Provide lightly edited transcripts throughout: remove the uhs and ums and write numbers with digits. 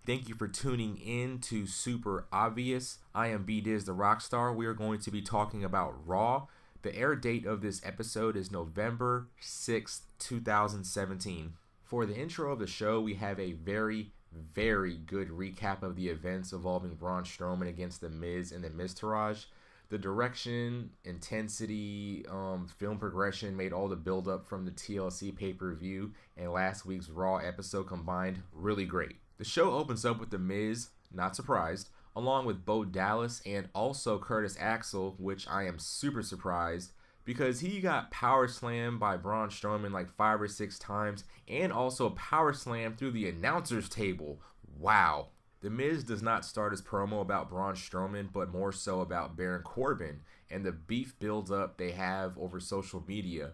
Thank you for tuning in to Super Obvious. I am the Rockstar. We are going to be talking about Raw. The air date of this episode is November 6th, 2017. For the intro of the show, we have a very good recap of the events involving Braun Strowman against The Miz and the Miztourage. The direction, intensity, film progression made all the build-up from the TLC pay-per-view and last week's Raw episode combined really great. The show opens up with The Miz, not surprised, along with Bo Dallas and also Curtis Axel, which I am super surprised because he got power slammed by Braun Strowman like 5 or 6 times and also power slammed through the announcer's table. Wow. The Miz does not start his promo about Braun Strowman, but more so about Baron Corbin and the beef build-up they have over social media,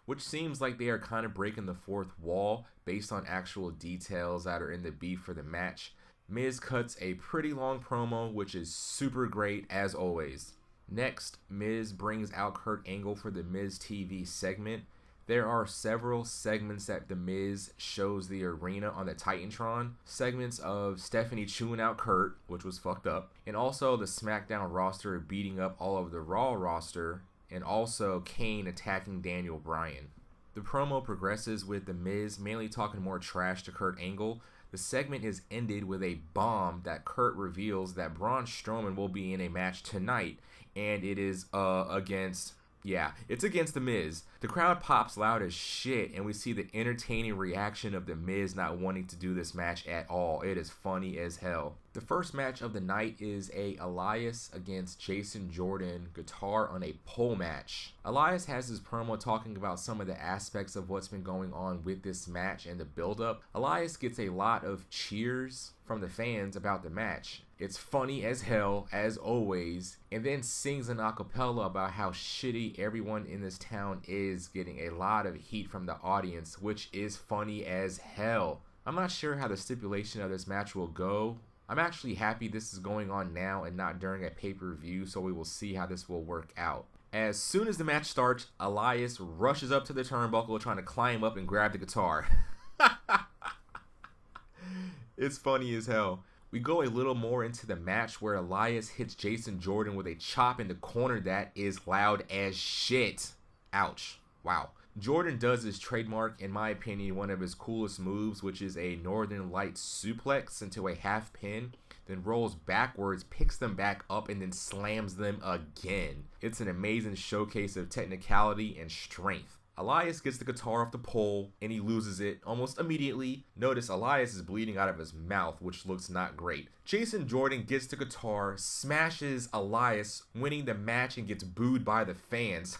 which seems like they are kind of breaking the fourth wall based on actual details that are in the beef for the match. Miz cuts a pretty long promo, which is super great as always. Next, Miz brings out Kurt Angle for the Miz TV segment. There are several segments that The Miz shows the arena on the Titantron. Segments of Stephanie chewing out Kurt, which was fucked up, and also the SmackDown roster beating up all of the Raw roster, and also Kane attacking Daniel Bryan. The promo progresses with The Miz mainly talking more trash to Kurt Angle. The segment is ended with a bomb that Kurt reveals that Braun Strowman will be in a match tonight, and it is it's against The Miz. The crowd pops loud as shit, and we see the entertaining reaction of The Miz not wanting to do this match at all. It is funny as hell. The first match of the night is a Elias against Jason Jordan guitar on a pole match. Elias has his promo talking about some of the aspects of what's been going on with this match and the build-up. Elias gets a lot of cheers from the fans about the match. It's funny as hell, as always, and then sings an acapella about how shitty everyone in this town is, getting a lot of heat from the audience, which is funny as hell. I'm not sure how the stipulation of this match will go. I'm actually happy this is going on now and not during a pay-per-view, so we will see how this will work out. As soon as the match starts, Elias rushes up to the turnbuckle trying to climb up and grab the guitar. It's funny as hell. We go a little more into the match where Elias hits Jason Jordan with a chop in the corner that is loud as shit. Ouch. Wow. Jordan does his trademark, in my opinion, one of his coolest moves, which is a Northern Lights suplex into a half pin, then rolls backwards, picks them back up, and then slams them again. It's an amazing showcase of technicality and strength. Elias gets the guitar off the pole, and he loses it almost immediately. Notice Elias is bleeding out of his mouth, which looks not great. Jason Jordan gets the guitar, smashes Elias, winning the match, and gets booed by the fans.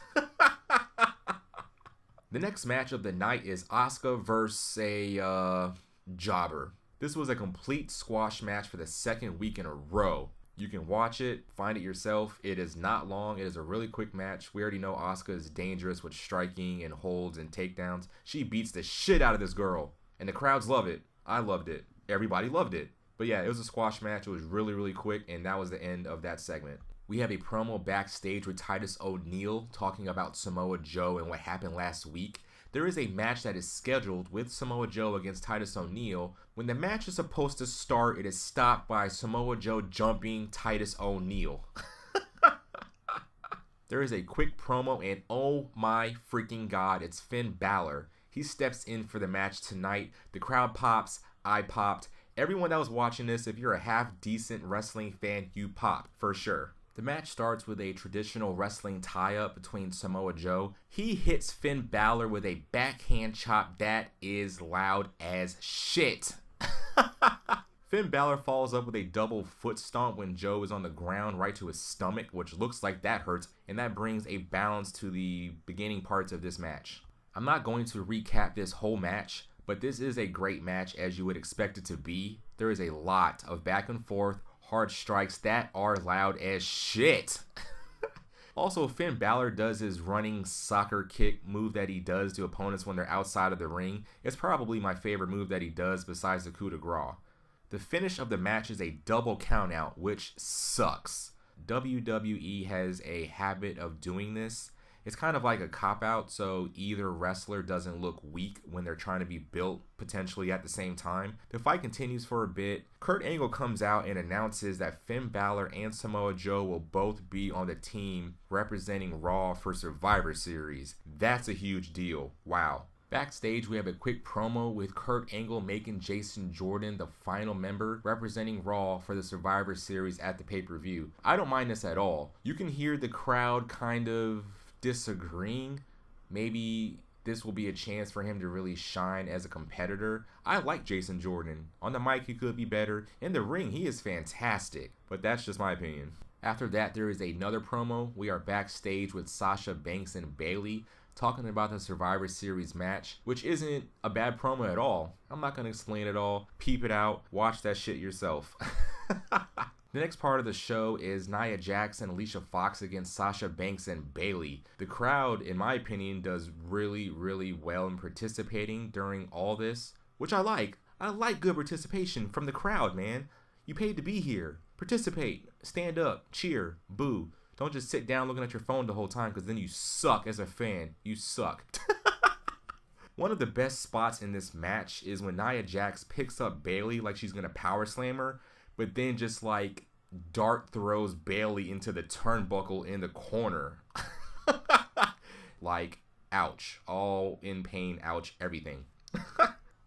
The next match of the night is Asuka versus a jobber. This was a complete squash match for the second week in a row. You can watch it, find it yourself. It is not long. It is a really quick match. We already know Asuka is dangerous with striking and holds and takedowns. She beats the shit out of this girl, and the crowds love it. I loved it. Everybody loved it. But yeah, it was a squash match. It was really quick, and that was the end of that segment. We have a promo backstage with Titus O'Neil talking about Samoa Joe and what happened last week. There is a match that is scheduled with Samoa Joe against Titus O'Neil. When the match is supposed to start, it is stopped by Samoa Joe jumping Titus O'Neil. There is a quick promo, and oh my freaking god, it's Finn Balor. He steps in for the match tonight. The crowd pops. I popped. Everyone that was watching this, if you're a half-decent wrestling fan, you pop, for sure. The match starts with a traditional wrestling tie-up between Samoa Joe. He hits Finn Balor with a backhand chop that is loud as shit. Finn Balor follows up with a double foot stomp when Joe is on the ground right to his stomach, which looks like that hurts, and that brings a balance to the beginning parts of this match. I'm not going to recap this whole match, but this is a great match as you would expect it to be. There is a lot of back and forth, hard strikes that are loud as shit. Also, Finn Balor does his running soccer kick move that he does to opponents when they're outside of the ring. It's probably my favorite move that he does besides the coup de grace. The finish of the match is a double countout, which sucks. WWE has a habit of doing this, It's kind of like a cop-out, so either wrestler doesn't look weak when they're trying to be built potentially at the same time. The fight continues for a bit. Kurt Angle comes out and announces that Finn Balor and Samoa Joe will both be on the team representing Raw for Survivor Series. That's a huge deal. Wow. Backstage, we have a quick promo with Kurt Angle making Jason Jordan the final member representing Raw for the Survivor Series at the pay-per-view. I don't mind this at all. You can hear the crowd kind of disagreeing. Maybe this will be a chance for him to really shine as a competitor. I like Jason Jordan. On the mic, he could be better. In the ring, he is fantastic. But that's just my opinion. After that, there is another promo. We are backstage with Sasha Banks and Bayley talking about the Survivor Series match, which isn't a bad promo at all. I'm not going to explain it all. Peep it out. Watch that shit yourself. The next part of the show is Nia Jax and Alicia Fox against Sasha Banks and Bayley. The crowd, in my opinion, does really, really well in participating during all this, which I like. I like good participation from the crowd, man. You paid to be here. Participate. Stand up. Cheer. Boo. Don't just sit down looking at your phone the whole time, because then you suck as a fan. You suck. One of the best spots in this match is when Nia Jax picks up Bayley like she's going to power slam her, but then just like dart throws Bayley into the turnbuckle in the corner. Like, ouch. All in pain, ouch, everything.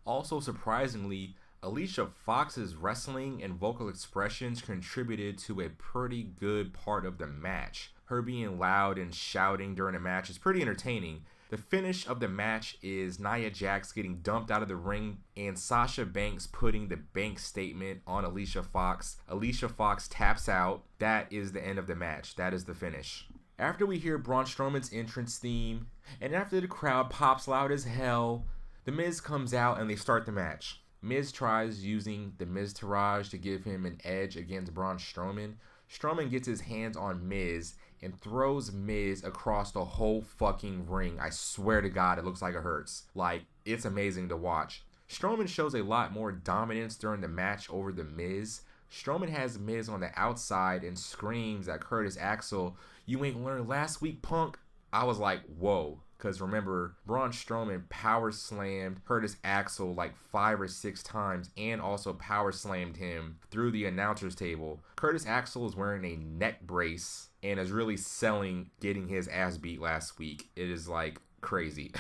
Also, surprisingly, Alicia Fox's wrestling and vocal expressions contributed to a pretty good part of the match. Her being loud and shouting during the match is pretty entertaining. The finish of the match is Nia Jax getting dumped out of the ring and Sasha Banks putting the bank statement on Alicia Fox. Alicia Fox taps out. That is the end of the match. That is the finish. After we hear Braun Strowman's entrance theme, and after the crowd pops loud as hell, The Miz comes out and they start the match. Miz tries using the Miztourage to give him an edge against Braun Strowman. Strowman gets his hands on Miz and throws Miz across the whole fucking ring. I swear to God, it looks like it hurts. Like, it's amazing to watch. Strowman shows a lot more dominance during the match over the Miz. Strowman has Miz on the outside and screams at Curtis Axel, "You ain't learned last week, punk." I was like, whoa. Because remember, Braun Strowman power slammed Curtis Axel like 5 or 6 times and also power slammed him through the announcer's table. Curtis Axel is wearing a neck brace and is really selling getting his ass beat last week. It is like crazy.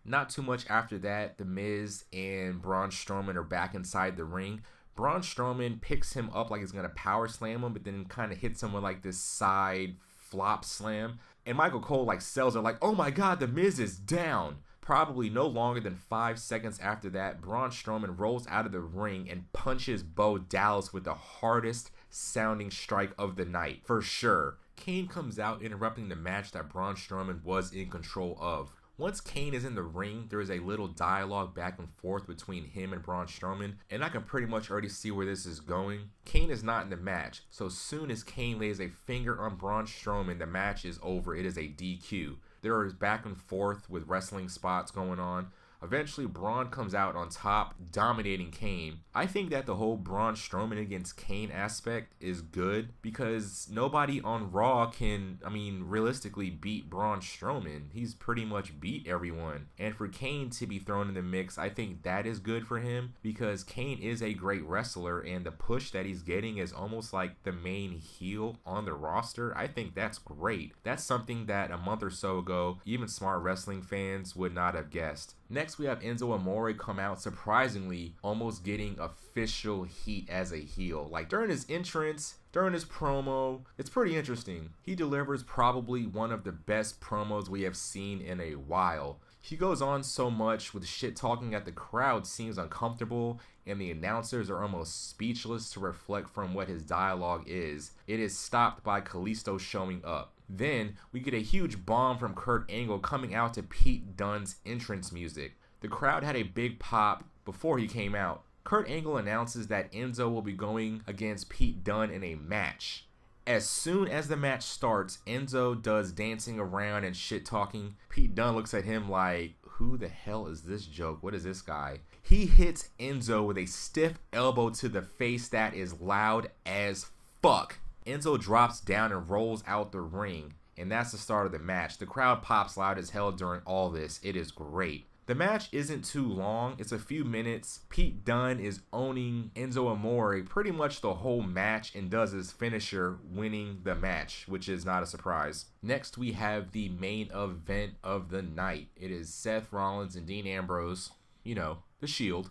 Not too much after that, The Miz and Braun Strowman are back inside the ring. Braun Strowman picks him up like he's going to power slam him, but then kind of hits him with like this side flop slam. And Michael Cole like sells it like, oh my God, The Miz is down. Probably no longer than 5 seconds after that, Braun Strowman rolls out of the ring and punches Bo Dallas with the hardest sounding strike of the night, for sure. Kane comes out interrupting the match that Braun Strowman was in control of. Once Kane is in the ring, there is a little dialogue back and forth between him and Braun Strowman, and I can pretty much already see where this is going. Kane is not in the match, so soon as Kane lays a finger on Braun Strowman, the match is over. It is a DQ. There is back and forth with wrestling spots going on. Eventually, Braun comes out on top, dominating Kane. I think that the whole Braun Strowman against Kane aspect is good because nobody on Raw can, realistically beat Braun Strowman. He's pretty much beat everyone. And for Kane to be thrown in the mix, I think that is good for him because Kane is a great wrestler and the push that he's getting is almost like the main heel on the roster. I think that's great. That's something that a month or so ago, even smart wrestling fans would not have guessed. Next, we have Enzo Amore come out surprisingly, almost getting official heat as a heel. Like during his entrance, during his promo, it's pretty interesting. He delivers probably one of the best promos we have seen in a while. He goes on so much with shit talking that the crowd seems uncomfortable and the announcers are almost speechless to reflect from what his dialogue is. It is stopped by Kalisto showing up. Then, we get a huge bomb from Kurt Angle coming out to Pete Dunne's entrance music. The crowd had a big pop before he came out. Kurt Angle announces that Enzo will be going against Pete Dunne in a match. As soon as the match starts, Enzo does dancing around and shit talking. Pete Dunne looks at him like, who the hell is this joke? What is this guy? He hits Enzo with a stiff elbow to the face that is loud as fuck. Enzo drops down and rolls out the ring, and that's the start of the match. The crowd pops loud as hell during all this. It is great. The match isn't too long. It's a few minutes. Pete Dunne is owning Enzo Amore pretty much the whole match and does his finisher, winning the match, which is not a surprise. Next, we have the main event of the night. It is Seth Rollins and Dean Ambrose, you know, the Shield,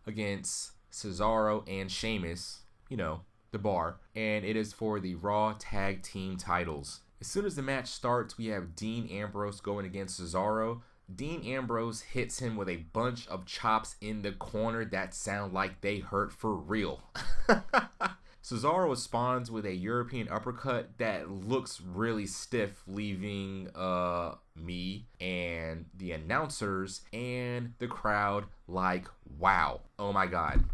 against Cesaro and Sheamus, you know, the Bar, and it is for the Raw Tag Team titles. As soon as the match starts, we have Dean Ambrose going against Cesaro. Dean Ambrose hits him with a bunch of chops in the corner that sound like they hurt for real. Cesaro responds with a European uppercut that looks really stiff, leaving me and the announcers and the crowd like, wow, oh my god.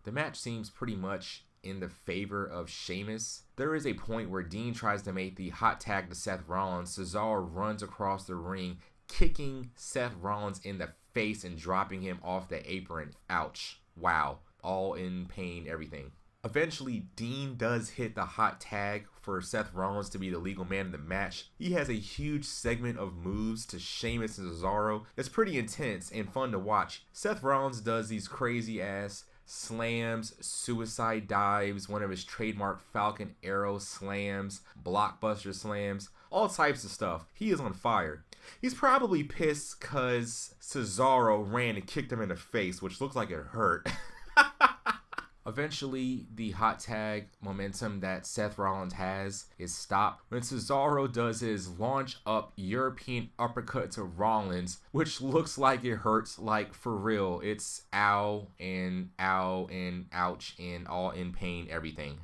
The match seems pretty much in the favor of Sheamus. There is a point where Dean tries to make the hot tag to Seth Rollins. Cesaro runs across the ring, kicking Seth Rollins in the face and dropping him off the apron. Ouch. Wow. All in pain, everything. Eventually, Dean does hit the hot tag for Seth Rollins to be the legal man in the match. He has a huge segment of moves to Sheamus and Cesaro. It's pretty intense and fun to watch. Seth Rollins does these crazy ass slams, suicide dives, one of his trademark Falcon Arrow slams, blockbuster slams, all types of stuff. He is on fire. He's probably pissed because Cesaro ran and kicked him in the face, which looks like it hurt. Eventually, the hot tag momentum that Seth Rollins has is stopped when Cesaro does his launch up European uppercut to Rollins, which looks like it hurts, like for real. It's ow and ouch and all in pain, everything.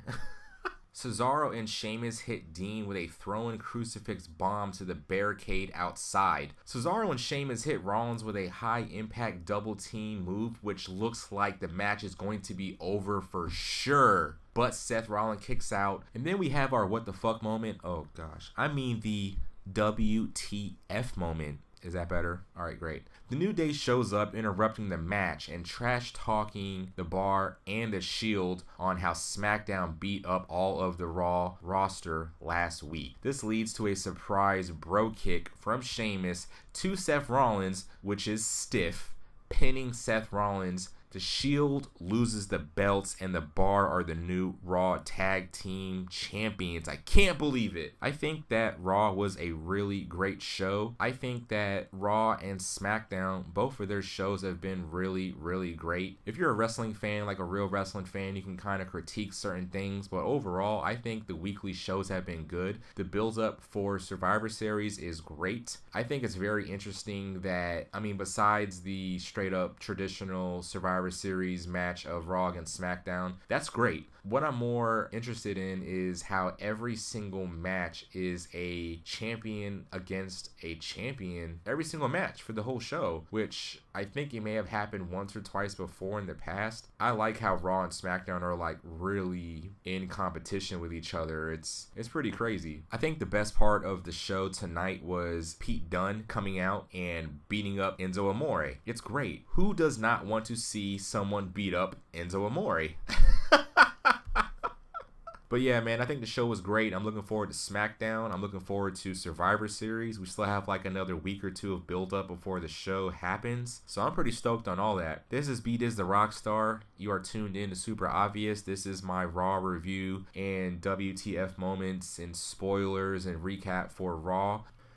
Cesaro and Sheamus hit Dean with a thrown crucifix bomb to the barricade outside. Cesaro and Sheamus hit Rollins with a high impact double team move, which looks like the match is going to be over for sure. But Seth Rollins kicks out, and then we have our what the fuck moment. Oh gosh, I mean the WTF moment. Is that better? Alright, great. The New Day shows up, interrupting the match and trash talking the Bar and the Shield on how SmackDown beat up all of the Raw roster last week. This leads to a surprise bro kick from Sheamus to Seth Rollins, which is stiff, pinning Seth Rollins. The Shield loses the belts, and the Bar are the new Raw Tag Team Champions. I can't believe it. I think that Raw was a really great show. I think that Raw and SmackDown, both of their shows have been really, really great. If you're a wrestling fan, like a real wrestling fan, you can kind of critique certain things, but overall, I think the weekly shows have been good. The build-up for Survivor Series is great. I think it's very interesting that, I mean, besides the straight-up traditional Survivor Series match of Raw against SmackDown, that's great. What I'm more interested in is how every single match is a champion against a champion, every single match for the whole show, which I think it may have happened once or twice before in the past. I like how Raw and SmackDown are like really in competition with each other. It's pretty crazy. I think the best part of the show tonight was Pete Dunne coming out and beating up Enzo Amore. It's great. Who does not want to see someone beat up Enzo Amore? But yeah, man, I think the show was great. I'm looking forward to SmackDown. I'm looking forward to Survivor Series. We still have like another week or two of build-up before the show happens. So I'm pretty stoked on all that. This is Diz the Rockstar. You are tuned in to Super Obvious. This is my Raw review and WTF moments and spoilers and recap for Raw.